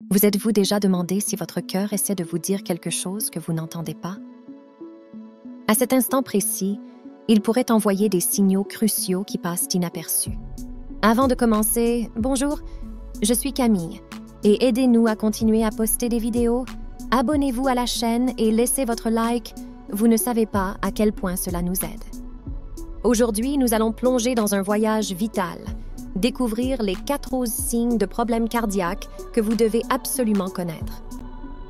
Vous êtes-vous déjà demandé si votre cœur essaie de vous dire quelque chose que vous n'entendez pas? À cet instant précis, il pourrait envoyer des signaux cruciaux qui passent inaperçus. Avant de commencer, bonjour, je suis Camille et aidez-nous à continuer à poster des vidéos. Abonnez-vous à la chaîne et laissez votre like. Vous ne savez pas à quel point cela nous aide. Aujourd'hui, nous allons plonger dans un voyage vital, découvrir les 14 signes de problèmes cardiaques que vous devez absolument connaître.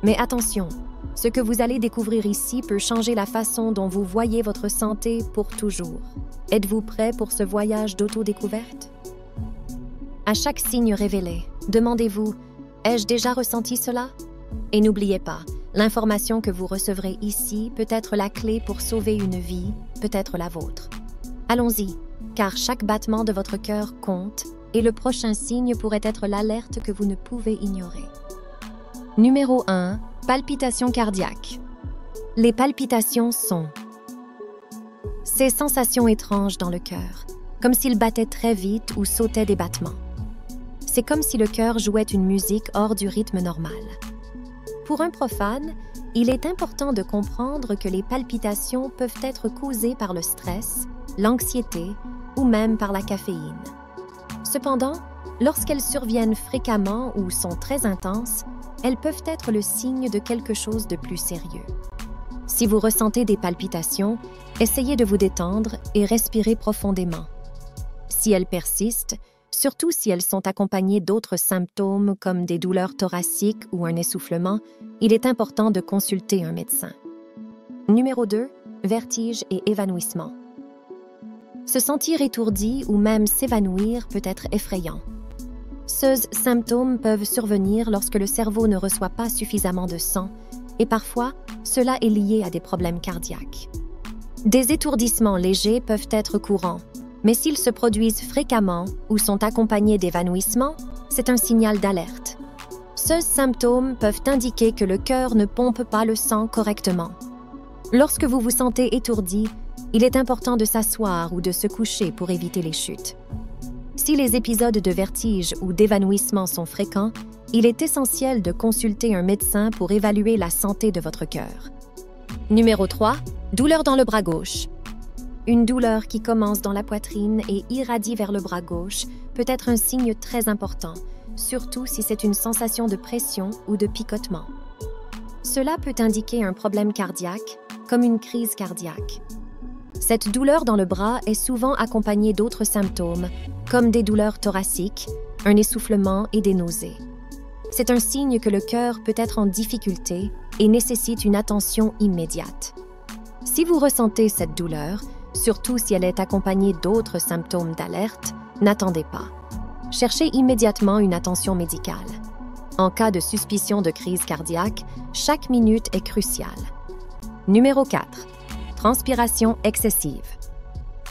Mais attention, ce que vous allez découvrir ici peut changer la façon dont vous voyez votre santé pour toujours. Êtes-vous prêt pour ce voyage d'autodécouverte? À chaque signe révélé, demandez-vous « Ai-je déjà ressenti cela ?» Et n'oubliez pas, l'information que vous recevrez ici peut être la clé pour sauver une vie, peut-être la vôtre. Allons-y, car chaque battement de votre cœur compte et le prochain signe pourrait être l'alerte que vous ne pouvez ignorer. Numéro 1. Palpitations cardiaques. Les palpitations sont ces sensations étranges dans le cœur, comme s'il battait très vite ou sautait des battements. C'est comme si le cœur jouait une musique hors du rythme normal. Pour un profane, il est important de comprendre que les palpitations peuvent être causées par le stress, l'anxiété ou même par la caféine. Cependant, lorsqu'elles surviennent fréquemment ou sont très intenses, elles peuvent être le signe de quelque chose de plus sérieux. Si vous ressentez des palpitations, essayez de vous détendre et respirez profondément. Si elles persistent, surtout si elles sont accompagnées d'autres symptômes comme des douleurs thoraciques ou un essoufflement, il est important de consulter un médecin. Numéro 2. Vertige et évanouissement. Se sentir étourdi ou même s'évanouir peut être effrayant. Ces symptômes peuvent survenir lorsque le cerveau ne reçoit pas suffisamment de sang et parfois, cela est lié à des problèmes cardiaques. Des étourdissements légers peuvent être courants, mais s'ils se produisent fréquemment ou sont accompagnés d'évanouissement, c'est un signal d'alerte. Ces symptômes peuvent indiquer que le cœur ne pompe pas le sang correctement. Lorsque vous vous sentez étourdi, il est important de s'asseoir ou de se coucher pour éviter les chutes. Si les épisodes de vertige ou d'évanouissement sont fréquents, il est essentiel de consulter un médecin pour évaluer la santé de votre cœur. Numéro 3. Douleur dans le bras gauche. Une douleur qui commence dans la poitrine et irradie vers le bras gauche peut être un signe très important, surtout si c'est une sensation de pression ou de picotement. Cela peut indiquer un problème cardiaque, comme une crise cardiaque. Cette douleur dans le bras est souvent accompagnée d'autres symptômes, comme des douleurs thoraciques, un essoufflement et des nausées. C'est un signe que le cœur peut être en difficulté et nécessite une attention immédiate. Si vous ressentez cette douleur, surtout si elle est accompagnée d'autres symptômes d'alerte, n'attendez pas. Cherchez immédiatement une attention médicale. En cas de suspicion de crise cardiaque, chaque minute est cruciale. Numéro 4. Transpiration excessive.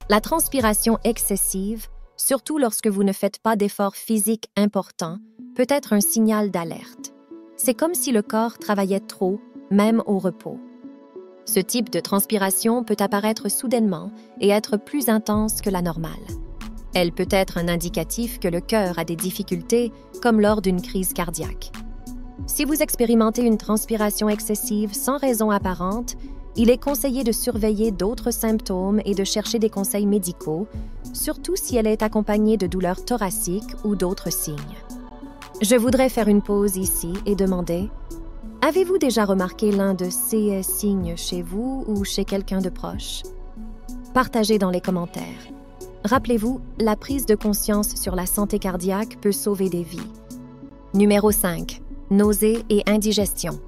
La transpiration excessive, surtout lorsque vous ne faites pas d'efforts physiques importants, peut être un signal d'alerte. C'est comme si le corps travaillait trop, même au repos. Ce type de transpiration peut apparaître soudainement et être plus intense que la normale. Elle peut être un indicatif que le cœur a des difficultés, comme lors d'une crise cardiaque. Si vous expérimentez une transpiration excessive sans raison apparente, il est conseillé de surveiller d'autres symptômes et de chercher des conseils médicaux, surtout si elle est accompagnée de douleurs thoraciques ou d'autres signes. Je voudrais faire une pause ici et demander: avez-vous déjà remarqué l'un de ces signes chez vous ou chez quelqu'un de proche? Partagez dans les commentaires. Rappelez-vous, la prise de conscience sur la santé cardiaque peut sauver des vies. Numéro 5. Nausées et indigestion.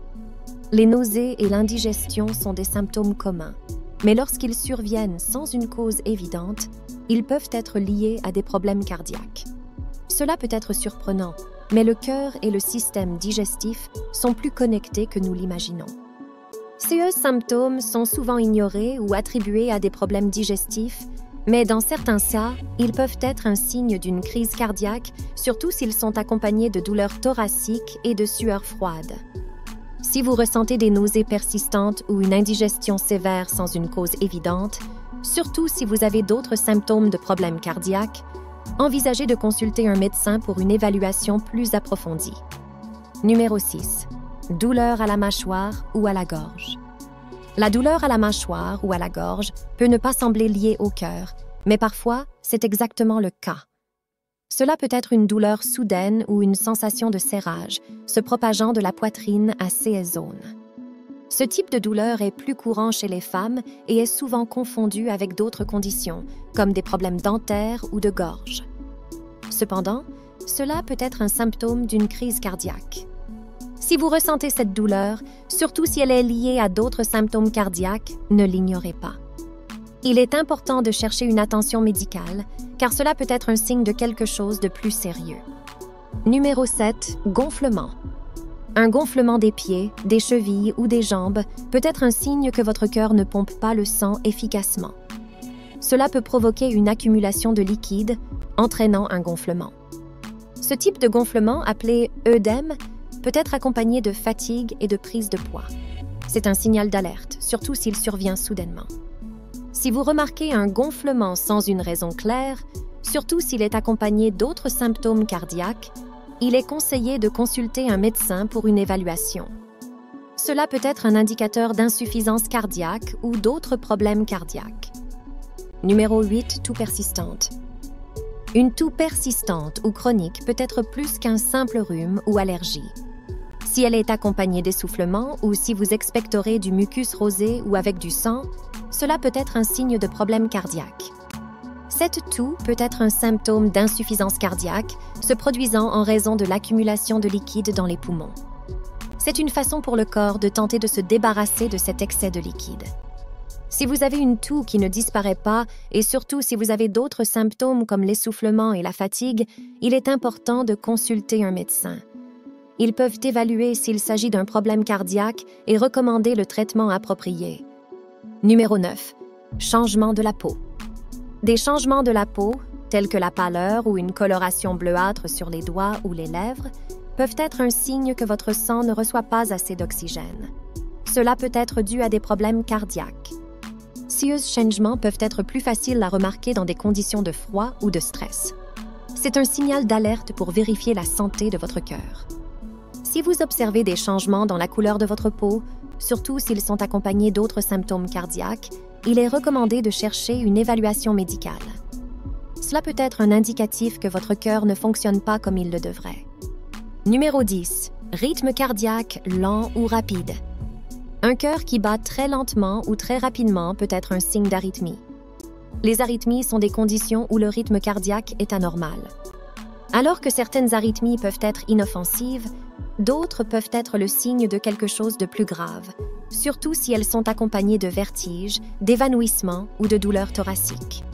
Les nausées et l'indigestion sont des symptômes communs, mais lorsqu'ils surviennent sans une cause évidente, ils peuvent être liés à des problèmes cardiaques. Cela peut être surprenant, mais le cœur et le système digestif sont plus connectés que nous l'imaginons. Ces symptômes sont souvent ignorés ou attribués à des problèmes digestifs, mais dans certains cas, ils peuvent être un signe d'une crise cardiaque, surtout s'ils sont accompagnés de douleurs thoraciques et de sueur froide. Si vous ressentez des nausées persistantes ou une indigestion sévère sans une cause évidente, surtout si vous avez d'autres symptômes de problèmes cardiaques, envisagez de consulter un médecin pour une évaluation plus approfondie. Numéro 6. Douleur à la mâchoire ou à la gorge. La douleur à la mâchoire ou à la gorge peut ne pas sembler liée au cœur, mais parfois, c'est exactement le cas. Cela peut être une douleur soudaine ou une sensation de serrage, se propageant de la poitrine à ces zones. Ce type de douleur est plus courant chez les femmes et est souvent confondu avec d'autres conditions, comme des problèmes dentaires ou de gorge. Cependant, cela peut être un symptôme d'une crise cardiaque. Si vous ressentez cette douleur, surtout si elle est liée à d'autres symptômes cardiaques, ne l'ignorez pas. Il est important de chercher une attention médicale, car cela peut être un signe de quelque chose de plus sérieux. Numéro 7. Gonflement. Un gonflement des pieds, des chevilles ou des jambes peut être un signe que votre cœur ne pompe pas le sang efficacement. Cela peut provoquer une accumulation de liquide, entraînant un gonflement. Ce type de gonflement, appelé œdème, peut être accompagné de fatigue et de prise de poids. C'est un signal d'alerte, surtout s'il survient soudainement. Si vous remarquez un gonflement sans une raison claire, surtout s'il est accompagné d'autres symptômes cardiaques, il est conseillé de consulter un médecin pour une évaluation. Cela peut être un indicateur d'insuffisance cardiaque ou d'autres problèmes cardiaques. Numéro 8. Toux persistante. Une toux persistante ou chronique peut être plus qu'un simple rhume ou allergie. Si elle est accompagnée d'essoufflement ou si vous expectorez du mucus rosé ou avec du sang, cela peut être un signe de problème cardiaque. Cette toux peut être un symptôme d'insuffisance cardiaque se produisant en raison de l'accumulation de liquide dans les poumons. C'est une façon pour le corps de tenter de se débarrasser de cet excès de liquide. Si vous avez une toux qui ne disparaît pas et surtout si vous avez d'autres symptômes comme l'essoufflement et la fatigue, il est important de consulter un médecin. Ils peuvent évaluer s'il s'agit d'un problème cardiaque et recommander le traitement approprié. Numéro 9. Changement de la peau. Des changements de la peau, tels que la pâleur ou une coloration bleuâtre sur les doigts ou les lèvres, peuvent être un signe que votre sang ne reçoit pas assez d'oxygène. Cela peut être dû à des problèmes cardiaques. Ces changements peuvent être plus faciles à remarquer dans des conditions de froid ou de stress. C'est un signal d'alerte pour vérifier la santé de votre cœur. Si vous observez des changements dans la couleur de votre peau, surtout s'ils sont accompagnés d'autres symptômes cardiaques, il est recommandé de chercher une évaluation médicale. Cela peut être un indicatif que votre cœur ne fonctionne pas comme il le devrait. Numéro 10. Rythme cardiaque lent ou rapide. Un cœur qui bat très lentement ou très rapidement peut être un signe d'arythmie. Les arythmies sont des conditions où le rythme cardiaque est anormal. Alors que certaines arythmies peuvent être inoffensives, d'autres peuvent être le signe de quelque chose de plus grave, surtout si elles sont accompagnées de vertiges, d'évanouissement ou de douleurs thoraciques.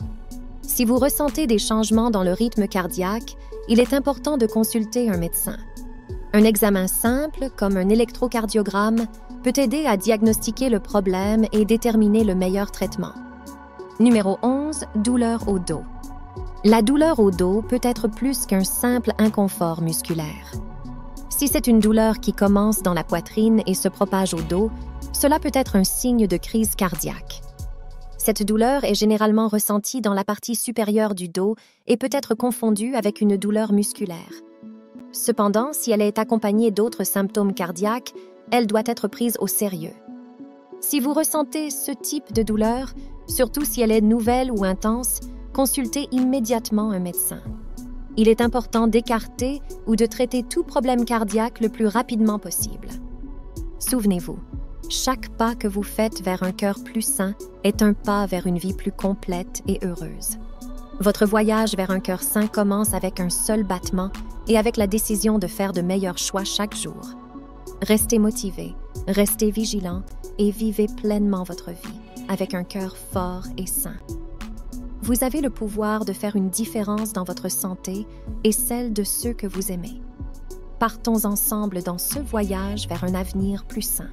Si vous ressentez des changements dans le rythme cardiaque, il est important de consulter un médecin. Un examen simple, comme un électrocardiogramme, peut aider à diagnostiquer le problème et déterminer le meilleur traitement. Numéro 11. Douleur au dos. La douleur au dos peut être plus qu'un simple inconfort musculaire. Si c'est une douleur qui commence dans la poitrine et se propage au dos, cela peut être un signe de crise cardiaque. Cette douleur est généralement ressentie dans la partie supérieure du dos et peut être confondue avec une douleur musculaire. Cependant, si elle est accompagnée d'autres symptômes cardiaques, elle doit être prise au sérieux. Si vous ressentez ce type de douleur, surtout si elle est nouvelle ou intense, consultez immédiatement un médecin. Il est important d'écarter ou de traiter tout problème cardiaque le plus rapidement possible. Souvenez-vous, chaque pas que vous faites vers un cœur plus sain est un pas vers une vie plus complète et heureuse. Votre voyage vers un cœur sain commence avec un seul battement et avec la décision de faire de meilleurs choix chaque jour. Restez motivé, restez vigilant et vivez pleinement votre vie avec un cœur fort et sain. Vous avez le pouvoir de faire une différence dans votre santé et celle de ceux que vous aimez. Partons ensemble dans ce voyage vers un avenir plus sain.